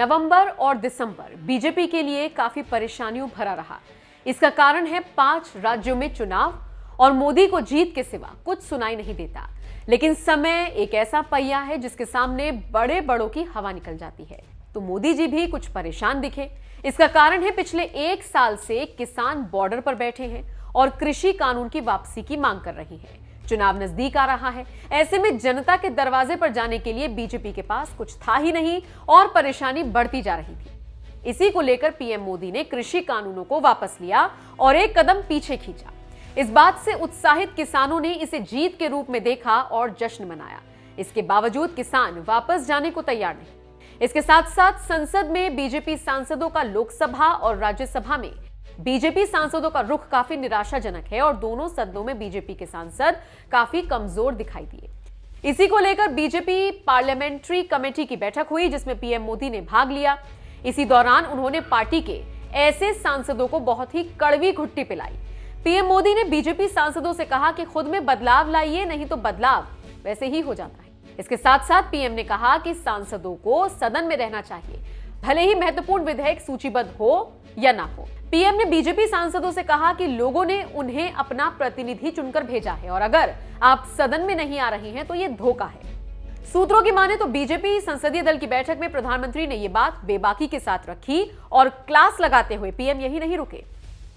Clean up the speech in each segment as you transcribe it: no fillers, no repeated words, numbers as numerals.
नवंबर और दिसंबर बीजेपी के लिए काफी परेशानियों भरा रहा। इसका कारण है 5 राज्यों में चुनाव और मोदी को जीत के सिवा कुछ सुनाई नहीं देता। लेकिन समय एक ऐसा पहिया है जिसके सामने बड़े बड़ों की हवा निकल जाती है, तो मोदी जी भी कुछ परेशान दिखे। इसका कारण है पिछले 1 साल से किसान बॉर्डर पर बैठे हैं और कृषि कानून की वापसी की मांग कर रही हैं। चुनाव नजदीक आ रहा है, ऐसे में जनता के दरवाजे पर जाने के लिए बीजेपी के पास कुछ था ही नहीं और परेशानी बढ़ती जा रही थी। इसी को लेकर पीएम मोदी ने कृषि कानूनों को वापस लिया और एक कदम पीछे खींचा। इस बात से उत्साहित किसानों ने इसे जीत के रूप में देखा और जश्न मनाया। इसके बावजूद किसान वापस जाने को तैयार नहीं। इसके साथ साथ संसद में बीजेपी सांसदों का लोकसभा और राज्यसभा में बीजेपी सांसदों का रुख काफी निराशाजनक है और दोनों सदनों में बीजेपी के सांसद काफी कमजोर दिखाई दिए। इसी को लेकर बीजेपी पार्लियामेंट्री कमेटी की बैठक हुई जिसमें पीएम मोदी ने भाग लिया। इसी दौरान उन्होंने पार्टी के ऐसे सांसदों को बहुत ही कड़वी घुट्टी पिलाई। पीएम मोदी ने बीजेपी सांसदों से कहा कि खुद में बदलाव लाइए, नहीं तो बदलाव वैसे ही हो जाता है। इसके साथ साथ पीएम ने कहा कि सांसदों को सदन में रहना चाहिए, भले ही महत्वपूर्ण विधेयक सूचीबद्ध हो या ना हो। पीएम ने बीजेपी सांसदों से कहा कि लोगों ने उन्हें अपना प्रतिनिधि चुनकर भेजा है और अगर आप सदन में नहीं आ रहे हैं तो ये धोखा है। सूत्रों की माने तो बीजेपी संसदीय दल की बैठक में प्रधानमंत्री ने ये बात बेबाकी के साथ रखी और क्लास लगाते हुए पीएम यही नहीं रुके।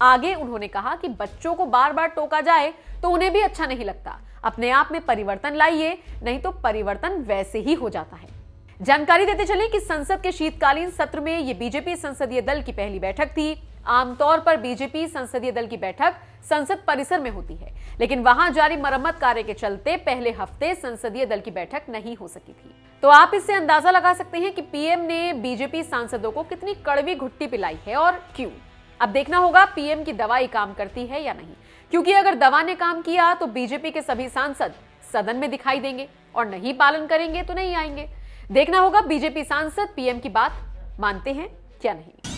आगे उन्होंने कहा कि बच्चों को बार बार टोका जाए तो उन्हें भी अच्छा नहीं लगता। अपने आप में परिवर्तन लाइए, नहीं तो परिवर्तन वैसे ही हो जाता है। जानकारी देते चलें कि संसद के शीतकालीन सत्र में यह बीजेपी संसदीय दल की पहली बैठक थी। आमतौर पर बीजेपी संसदीय दल की बैठक संसद परिसर में होती है, लेकिन वहां जारी मरम्मत कार्य के चलते पहले हफ्ते संसदीय दल की बैठक नहीं हो सकी थी। तो आप इससे अंदाजा लगा सकते हैं कि पीएम ने बीजेपी सांसदों को कितनी कड़वी घुट्टी पिलाई है और क्यों। अब देखना होगा पीएम की दवाई काम करती है या नहीं, क्योंकि अगर दवा ने काम किया तो बीजेपी के सभी सांसद सदन में दिखाई देंगे और नहीं पालन करेंगे तो नहीं आएंगे। देखना होगा बीजेपी सांसद पीएम की बात मानते हैं या नहीं।